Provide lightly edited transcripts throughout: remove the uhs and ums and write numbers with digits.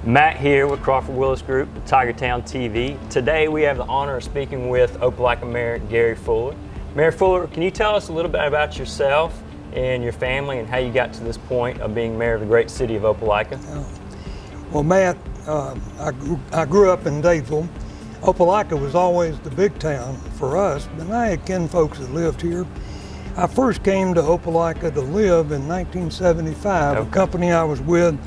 Matt here with Crawford-Willis Group, Tigertown TV. Today we have the honor of speaking with Opelika Mayor Gary Fuller. Mayor Fuller, can you tell us a little bit about yourself and your family and how you got to this point of being mayor of the great city of Opelika? Well, Matt, I grew up in Dadeville. Opelika was always the big town for us, but I had kin folks that lived here. I first came to Opelika to live in 1975. Okay. A company I was with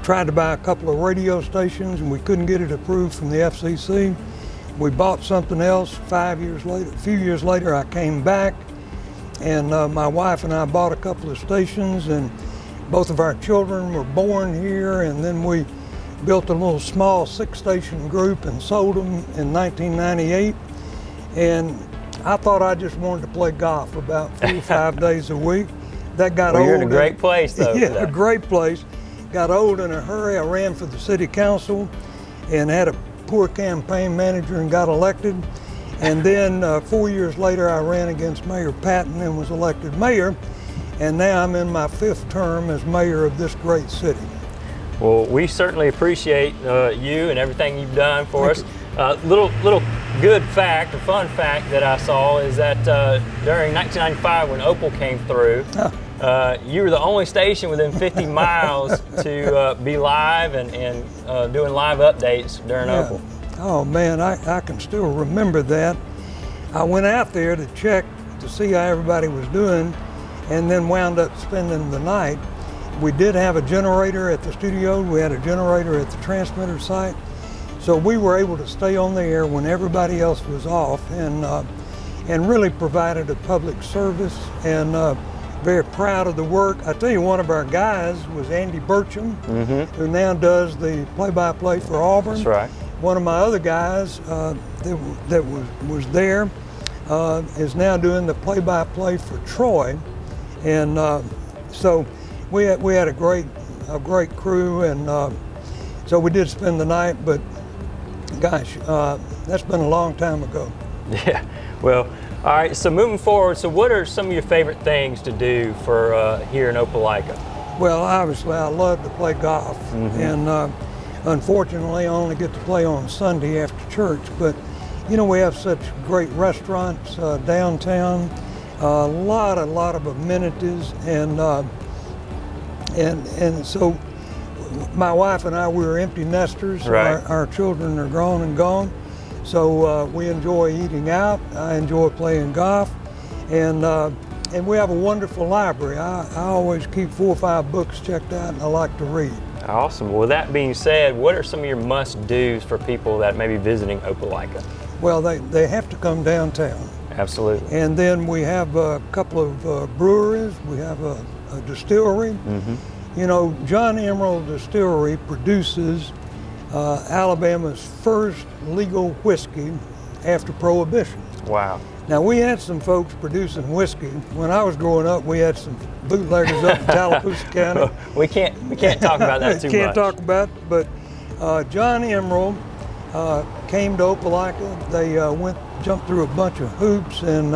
tried to buy a couple of radio stations and we couldn't get it approved from the FCC. We bought something else 5 years later. A few years later I came back and my wife and I bought a couple of stations, and both of our children were born here, and then we built a little small 6-station group and sold them in 1998. And I thought I just wanted to play golf about 4 or 5 days a week. That got well, old. You're in a great place though. Yeah, a great place. Got old in a hurry. I ran for the city council and had a poor campaign manager and got elected. And then 4 years later, I ran against Mayor Patton and was elected mayor. And now I'm in my 5th term as mayor of this great city. Well, we certainly appreciate you and everything you've done for us. Little good fact, a fun fact that I saw is that during 1995 when Opel came through, you were the only station within 50 miles to be live and doing live updates during Opel. Oh man, I can still remember that. I went out there to check to see how everybody was doing and then wound up spending the night. We did have a generator at the studio. We had a generator at the transmitter site. So we were able to stay on the air when everybody else was off and really provided a public service, and very proud of the work. I tell you, one of our guys was Andy Burcham, who now does the play-by-play for Auburn. That's right. One of my other guys that was there is now doing the play-by-play for Troy. And so we had a great crew, and so we did spend the night, but gosh, that's been a long time ago. Yeah, well, all right, so moving forward, so what are some of your favorite things to do for here in Opelika? Well, obviously I love to play golf, and unfortunately I only get to play on Sunday after church, but you know, we have such great restaurants downtown, a lot of amenities, and so my wife and I, we were empty nesters. Right. Our children are grown and gone, so we enjoy eating out. I enjoy playing golf, and we have a wonderful library. I always keep 4 or 5 books checked out, and I like to read. Awesome. Well, with that being said, what are some of your must-dos for people that may be visiting Opelika? Well, they have to come downtown. Absolutely. And then we have a couple of breweries. We have a distillery. You know, John Emerald Distillery produces Alabama's first legal whiskey after Prohibition. Wow. Now, we had some folks producing whiskey. When I was growing up, we had some bootleggers up in Tallapoosa County. We can't talk about that too much. Can't talk about it, but John Emerald came to Opelika. They jumped through a bunch of hoops, and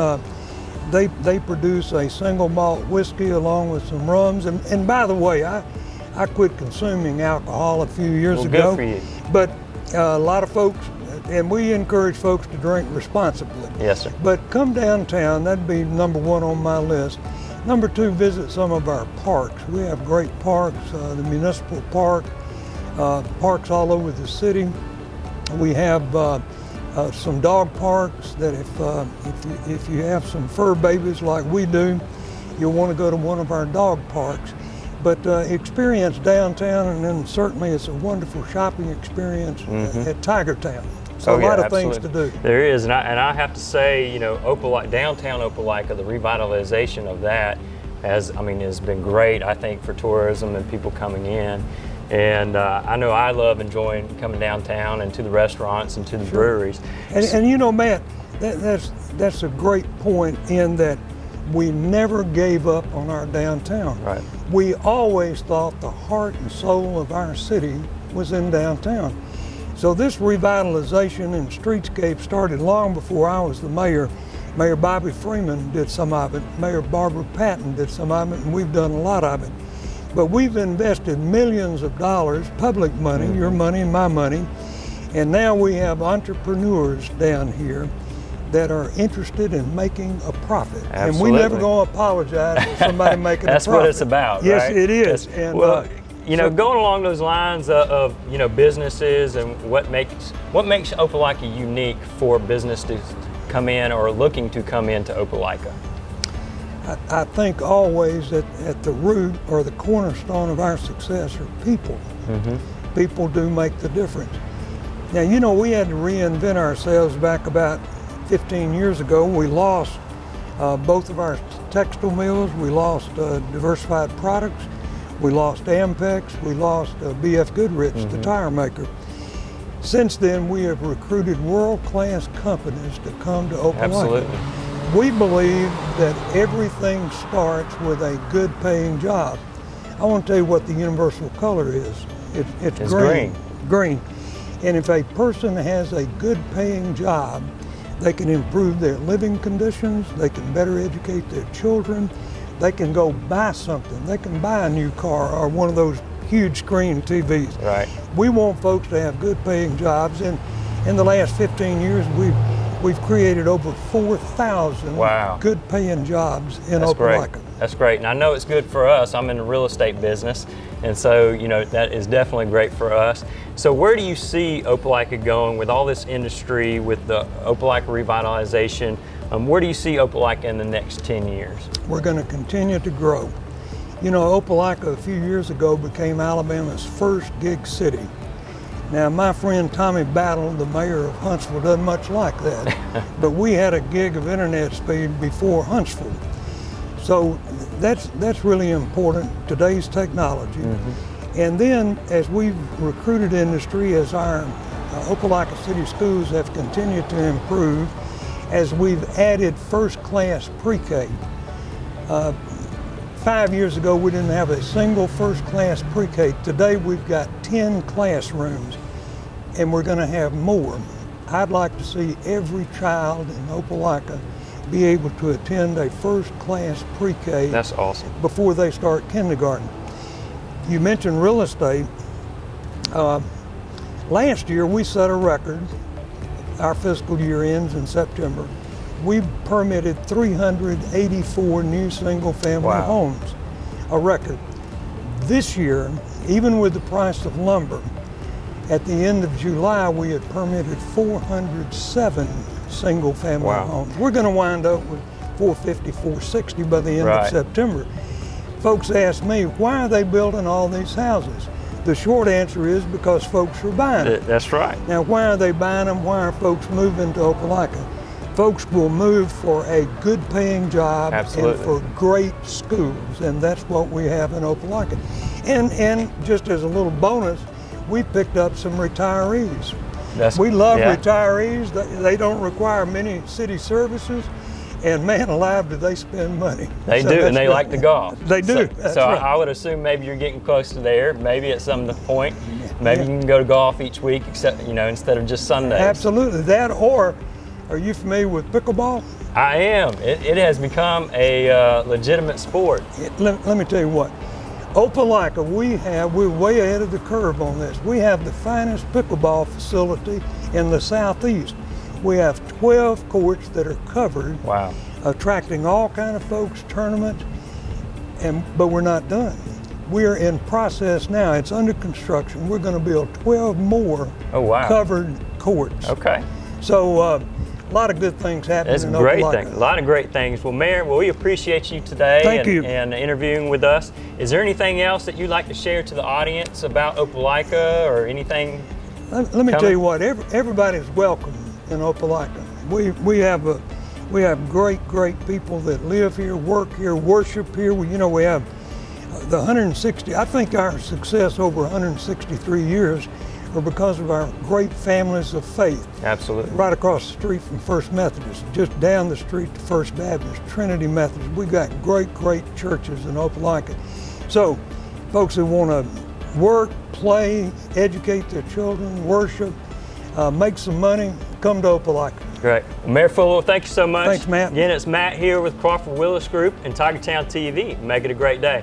they produce a single malt whiskey along with some rums. And by the way, I quit consuming alcohol a few years ago. Good for you. But a lot of folks, and we encourage folks to drink responsibly. Yes, sir. But come downtown, that'd be number 1 on my list. Number 2, visit some of our parks. We have great parks, the municipal park, parks all over the city. We have some dog parks that if you have some fur babies like we do, you'll want to go to one of our dog parks. But experience downtown, and then certainly it's a wonderful shopping experience at Tigertown. So a lot of things to do. There is, and I have to say, you know, downtown Opelika, the revitalization of that has been great, I think, for tourism and people coming in. And I know I love enjoying coming downtown and to the restaurants and to the breweries. And you know, Matt, that's a great point in that we never gave up on our downtown. Right. We always thought the heart and soul of our city was in downtown. So this revitalization and streetscape started long before I was the mayor. Mayor Bobby Freeman did some of it. Mayor Barbara Patton did some of it, and we've done a lot of it. But we've invested millions of dollars, public money, your money and my money, and now we have entrepreneurs down here that are interested in making a profit. Absolutely. And we never gonna apologize for somebody making a profit. That's what it's about, yes, right? Yes, it is. And, well, you know, going along those lines of you know, businesses and what makes Opelika unique for business to come in or looking to come into Opelika? I think always at the root or the cornerstone of our success are people. People do make the difference. Now, you know, we had to reinvent ourselves back about 15 years ago. We lost both of our textile mills. We lost Diversified Products. We lost Ampex. We lost B.F. Goodrich, the tire maker. Since then, we have recruited world-class companies to come to Opelika. Absolutely. We believe that everything starts with a good paying job. I want to tell you what the universal color is. It's green. Green. And if a person has a good paying job, they can improve their living conditions, they can better educate their children, they can go buy something. They can buy a new car or one of those huge screen TVs. Right. We want folks to have good paying jobs. And in the last 15 years, we've created over 4,000 good paying jobs in Opelika. That's great. And I know it's good for us. I'm in the real estate business. And so, you know, that is definitely great for us. So where do you see Opelika going with all this industry, with the Opelika revitalization? Where do you see Opelika in the next 10 years? We're going to continue to grow. You know, Opelika a few years ago became Alabama's first gig city. Now, my friend Tommy Battle, the mayor of Huntsville, doesn't much like that, but we had a gig of internet speed before Huntsville. So that's really important, today's technology. And then as we've recruited industry, as our Opelika City Schools have continued to improve, as we've added first-class pre-K. 5 years ago, we didn't have a single first-class pre-K. Today, we've got 10 classrooms, and we're gonna have more. I'd like to see every child in Opelika be able to attend a first-class pre-K. That's awesome. Before they start kindergarten. You mentioned real estate. Last year, we set a record. Our fiscal year ends in September. We permitted 384 new single-family homes, a record. This year, even with the price of lumber, at the end of July, we had permitted 407 single-family homes. We're going to wind up with 450, 460 by the end of September. Folks ask me, why are they building all these houses? The short answer is because folks are buying them. That's right. Now, why are they buying them? Why are folks moving to Opelika? Folks will move for a good paying job and for great schools, and that's what we have in Opelika. And just as a little bonus, we picked up some retirees. We love retirees. They don't require many city services, and man alive, do they spend money. They do, and they like to golf. They do. So I would assume maybe you're getting close to there. Maybe at some point, maybe you can go to golf each week, except instead of just Sundays. Absolutely, that. Or, are you familiar with pickleball? I am. It has become a legitimate sport. Let me tell you what. Opelika, we're way ahead of the curve on this. We have the finest pickleball facility in the southeast. We have 12 courts that are covered, attracting all kind of folks, tournaments, but we're not done. We're in process now. It's under construction. We're going to build 12 more covered courts. Okay. So a lot of good things happening in Opelika. That's great thing. A lot of great things. Well, Mayor, we appreciate you today and interviewing with us. Is there anything else that you'd like to share to the audience about Opelika or anything? Let me tell you what. Everybody's welcome in Opelika. We have great people that live here, work here, worship here. We have the 160. I think our success over 163 years are because of our great families of faith. Absolutely. Right across the street from First Methodist, just down the street to First Baptist, Trinity Methodist. We've got great churches in Opelika. So, folks who want to work, play, educate their children, worship, make some money, come to Opelika. Great. Well, Mayor Fuller, thank you so much. Thanks, Matt. Again, it's Matt here with Crawford-Willis Group and Tigertown TV. Make it a great day.